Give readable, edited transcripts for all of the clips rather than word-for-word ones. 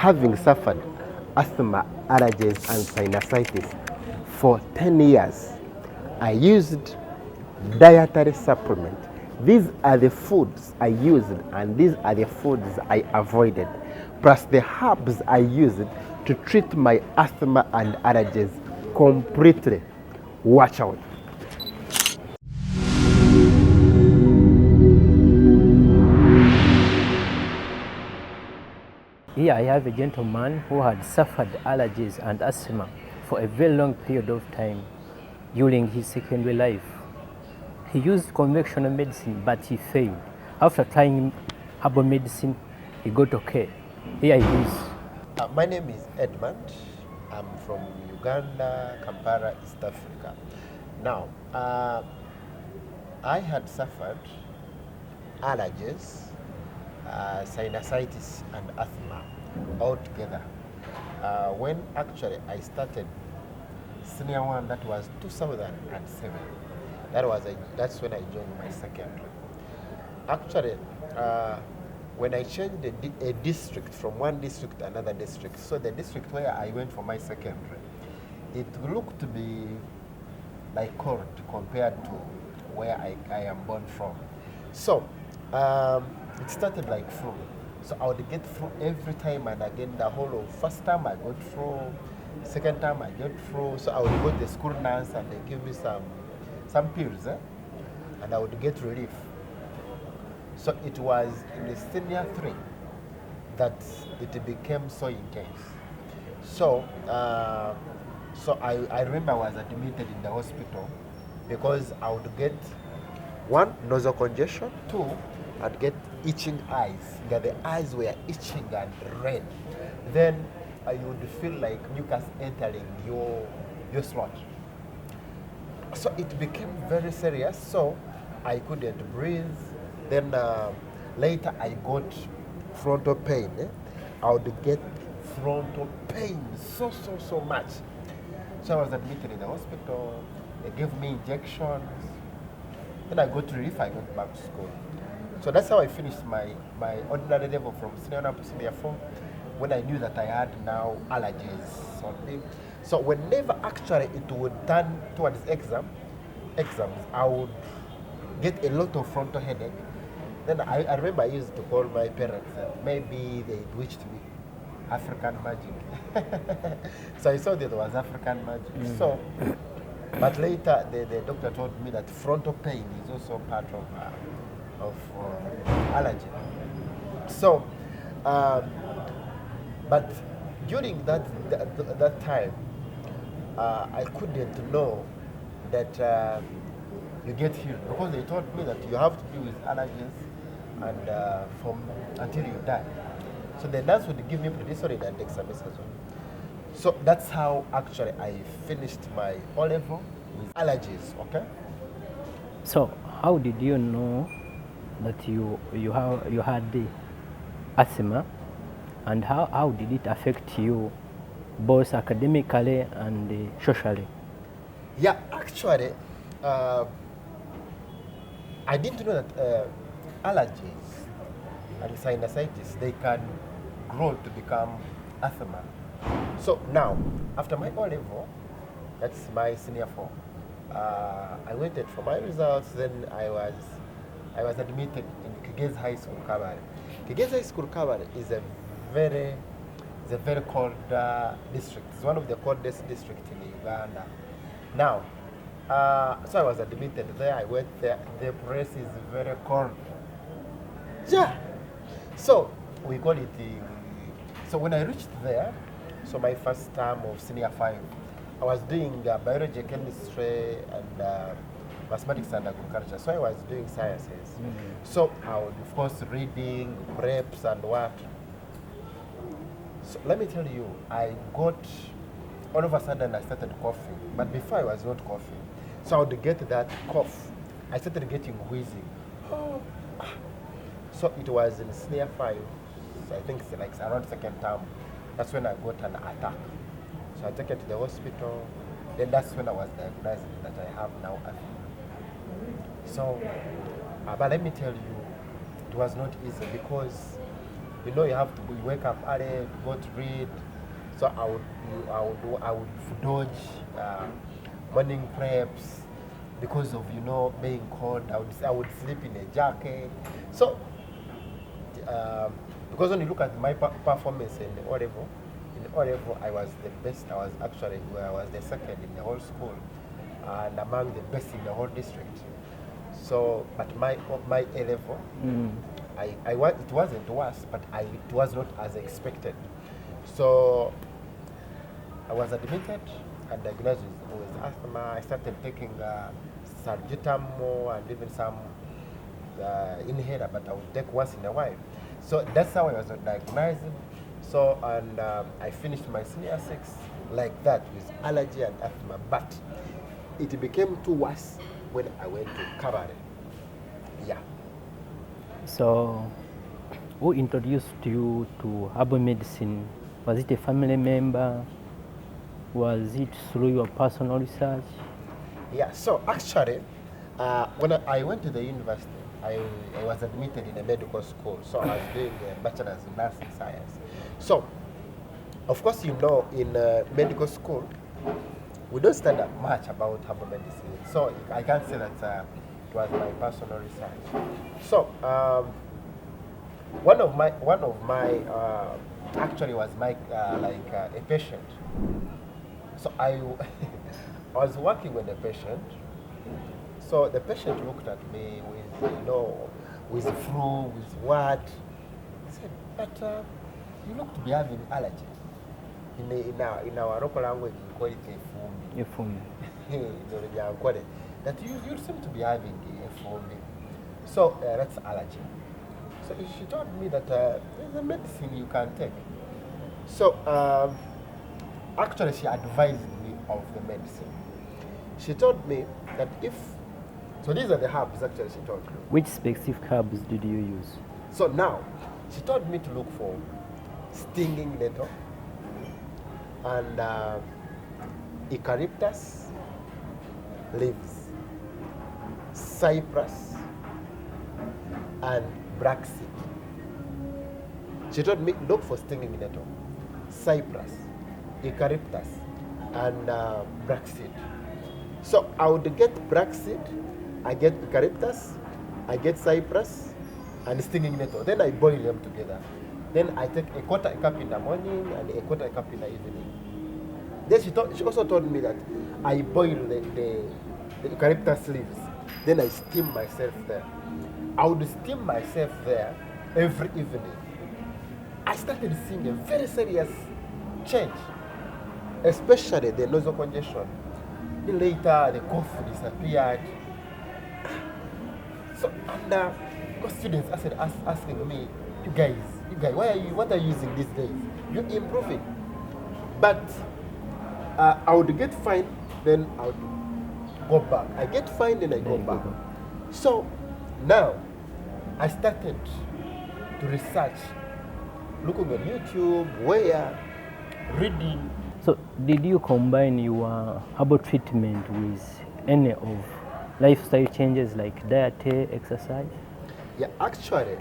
having suffered asthma, allergies, and sinusitis for 10 years, I used dietary supplement. These are the foods I used, and these are the foods I avoided, plus the herbs I used to treat my asthma and allergies completely. Watch out. Here I have a gentleman who had suffered allergies and asthma for a very long period of time during his secondary life. He used conventional medicine, but he failed. After trying herbal medicine, he got okay. Here he is. My name is Edmund. I'm from Uganda, Kampala, East Africa. Now, I had suffered allergies, sinusitis, and asthma all together. When actually I started senior one, that was 2007. That's when I joined my secondary. Actually, when I changed a district from one district to another district, so the district where I went for my secondary, it looked to be like cold compared to where I am born from. So it started like flu. So I would get flu every time, and again the whole of first time I got flu, second time I got flu. So I would go to the school nurse and they give me some pills, and I would get relief. So it was in the senior 3 that it became so intense. So I remember I was admitted in the hospital because I would get 1, nasal congestion, 2, I'd get itching eyes. The eyes were itching and red. Then you would feel like mucus entering your throat. So it became very serious. So I couldn't breathe. Then later I got frontal pain. I would get frontal pain so much. So I was admitted in the hospital. They gave me injections. Then I got relief. I went back to school. So that's how I finished my ordinary level from senior 1 to senior 4, when I knew that I had now allergies. So whenever actually it would turn towards exams, I would get a lot of frontal headache. Then I remember I used to call my parents and maybe they witched me. African magic. So I saw that it was African magic. So, but later the doctor told me that frontal pain is also part of allergy. So, but during that time, I couldn't know that you get healed, because they told me that you have to deal with allergies and until you die. So the nurse would give me prednisolone and dexamethasone. So that's how actually I finished my O-level with allergies. Okay. So how did you know that you had the asthma, and how did it affect you both academically and socially? Yeah, actually, I didn't know that allergies and sinusitis, they can grow to become asthma. So now, after my O-level, that's my senior 4, I waited for my results. Then I was admitted in Kigezi High School, Kabale. Kigezi High School, Kabale is a very cold district. It's one of the coldest districts in Uganda. Now, so I was admitted there. I went there. The place is very cold. Yeah. So we call it. So when I reached there, so my first term of senior 5, I was doing biology, chemistry, and mathematics and agriculture. So I was doing sciences. So I would, of course, reading, preps, and what. So let me tell you, I got, all of a sudden I started coughing. But before I was not coughing. So I would get that cough. I started getting wheezing. So it was in senior 5, so I think it's like around second term. That's when I got an attack. So I took it to the hospital. Then that's when I was diagnosed that I have now asthma. So, but let me tell you, it was not easy because You know, you have to wake up early, go to read. So I would dodge morning preps because of, you know, being cold. I would sleep in a jacket. So because when you look at my performance in O level, I was the best. I was the second in the whole school, and among the best in the whole district. So, but my A level, it wasn't worse, but it was not as expected. So I was admitted and diagnosed with asthma. I started taking salbutamol and even some inhaler, but I would take once in a while. So that's how I was diagnosed. So, and I finished my senior six like that with allergy and asthma. But it became too worse when I went to cabaret. Yeah. So, who introduced you to herbal medicine? Was it a family member? Was it through your personal research? Yeah, so actually, when I went to the university, I was admitted in a medical school. So I was doing a bachelor's in nursing science. So, of course, you know, in medical school, we don't study much about herbal medicine. So I can't say that it was my personal research. So one of my actually was my like a patient. So I was working with a patient. So the patient looked at me with, you know, with flu, with what? He said, but you look to be having allergy. In our local language, we call it a Efumi. that you seem to be having a foaming. So that's allergy. So she told me that there's a medicine you can take. So actually she advised me of the medicine. She told me that so these are the herbs actually she told me. Which specific herbs did you use? So now, she told me to look for stinging nettle and eucalyptus leaves, cypress, and black seed. She told me look for stinging nettle, cypress, eucalyptus, and black seed. So I would get black seed, I get eucalyptus, I get cypress, and stinging nettle. Then I boil them together. Then I take a quarter a cup in the morning and a quarter a cup in the evening. Then she also told me that I boil the eucalyptus leaves. Then I steam myself there. I would steam myself there every evening. I started seeing a very serious change, especially the nasal congestion. Then later, the cough disappeared. So, and students asking me, you guys, what are you using these days? You're improving. But I would get fined, then I would go back. I get fined, then I go back. So now I started to research, looking on YouTube, where, reading. So did you combine your herbal treatment with any of lifestyle changes like diet, exercise? Yeah, actually,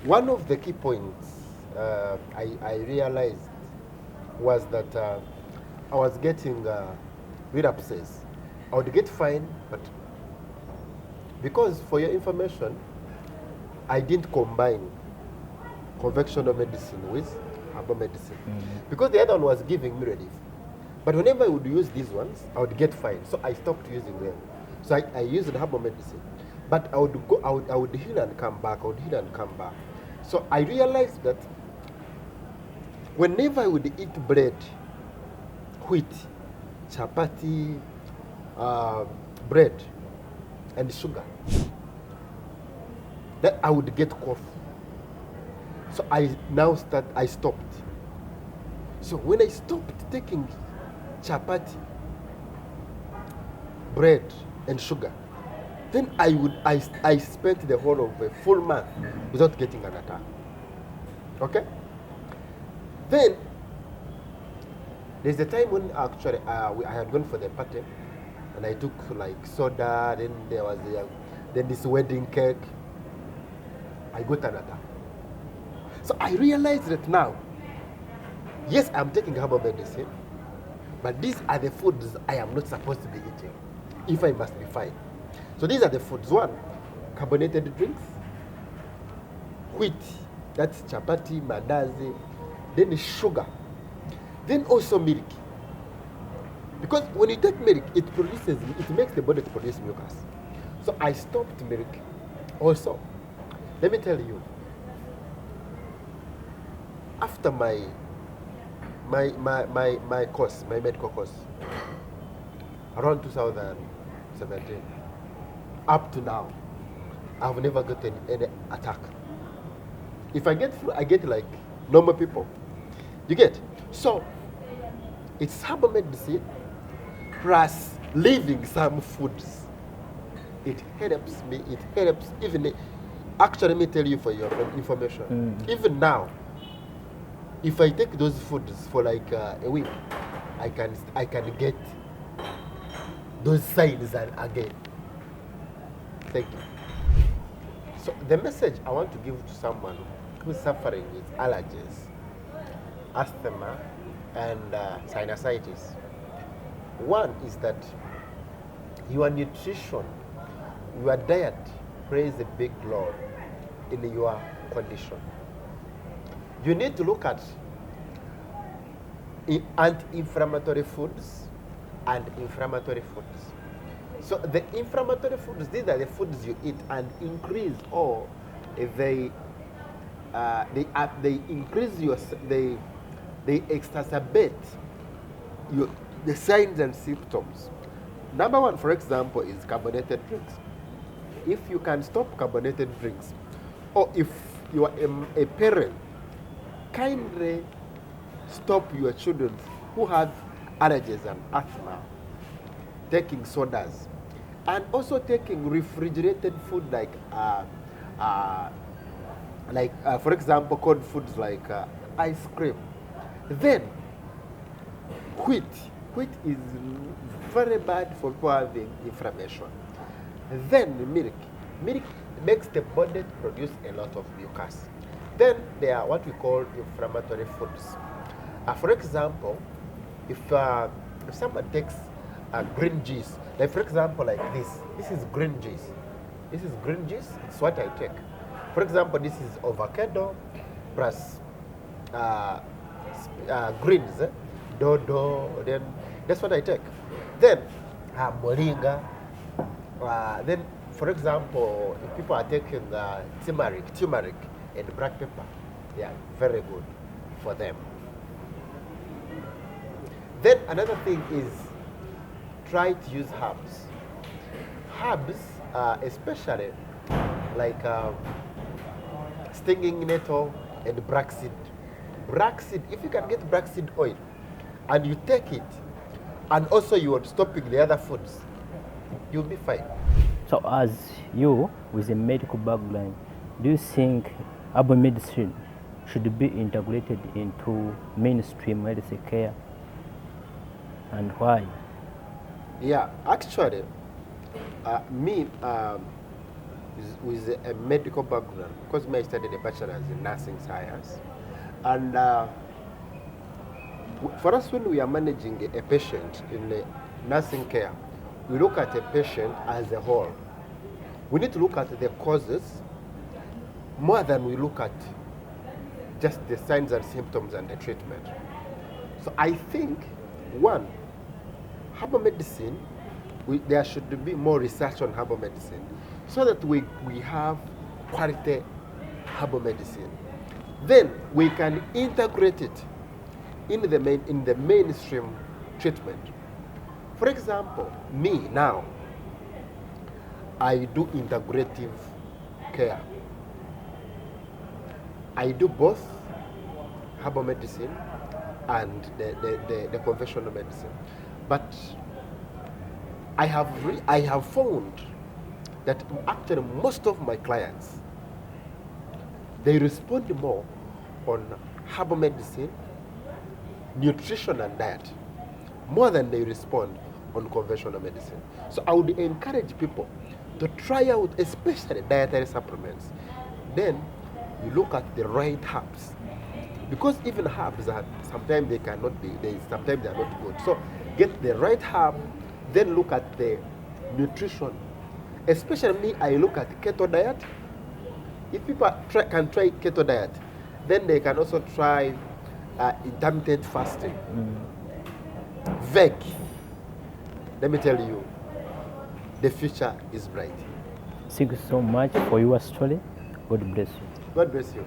one of the key points I realized was that I was getting relapses. I would get fine, but because, for your information, I didn't combine conventional medicine with herbal medicine. Because the other one was giving me relief. But whenever I would use these ones, I would get fine. So I stopped using them. So I used herbal medicine. But I would heal and come back. So I realized that whenever I would eat bread, wheat, chapati, bread, and sugar, that I would get cough. So I stopped. So when I stopped taking chapati, bread, and sugar, then I spent the whole of a full month without getting an attack. Okay? Then there's a time when actually I had gone for the party, and I took like soda. Then there was then this wedding cake. I got an attack. So I realized that now, yes, I'm taking herbal medicine, but these are the foods I am not supposed to be eating if I must be fine. So these are the foods. One, carbonated drinks, wheat, that's chapati, mandazi, then sugar, then also milk. Because when you take milk, it makes the body to produce mucus. So I stopped milk. Also, let me tell you, after my course, my medical course, around 2017, up to now, I've never gotten any attack. If I get flu, I get like normal people. You get? So, it's herbal medicine plus leaving some foods. It helps me, it helps even, actually let me tell you for your information, even now, if I take those foods for like a week, I can get those signs again. Thank you. So the message I want to give to someone who's suffering with allergies, asthma, and sinusitis, one is that your nutrition, your diet plays a big role in your condition. You need to look at anti-inflammatory foods and inflammatory foods. So the inflammatory foods, these are the foods you eat and increase, or they increase they exacerbate the signs and symptoms. Number one, for example, is carbonated drinks. If you can stop carbonated drinks, or if you are a parent, kindly stop your children who have allergies and asthma taking sodas, and also taking refrigerated food for example, cold foods like ice cream. Then wheat is very bad for people having inflammation. Then milk makes the body produce a lot of mucus. Then there are what we call inflammatory foods. For example, if someone takes green juice, like for example, like this is green juice. This is green juice. It's what I take. For example, this is avocado plus greens, dodo. Then that's what I take. Then moringa. Then, for example, if people are taking turmeric and black pepper, they are very good for them. Then another thing is try to use herbs. Herbs, especially like stinging nettle and black seed. Black seed, if you can get black seed oil and you take it, and also you are stopping the other foods, you'll be fine. So as you with a medical background, do you think herbal medicine should be integrated into mainstream health care, and why? Yeah, actually, me with a medical background, because I studied a bachelor's in nursing science, and for us when we are managing a patient in nursing care, we look at a patient as a whole. We need to look at the causes more than we look at just the signs and symptoms and the treatment. So I think, one, herbal medicine, there should be more research on herbal medicine so that we have quality herbal medicine. Then we can integrate it in the mainstream treatment. For example, me now, I do integrative care. I do both herbal medicine and the conventional medicine. But I have found that actually most of my clients, they respond more on herbal medicine, nutrition and diet, more than they respond on conventional medicine. So I would encourage people to try out, especially dietary supplements. Then you look at the right herbs, because even herbs are sometimes they cannot be, sometimes they are not good. So get the right herb, then look at the nutrition. Especially me, I look at keto diet. If people can try keto diet, then they can also try intermittent fasting. Veg. Let me tell you, the future is bright. Thank you so much for your story. God bless you. God bless you.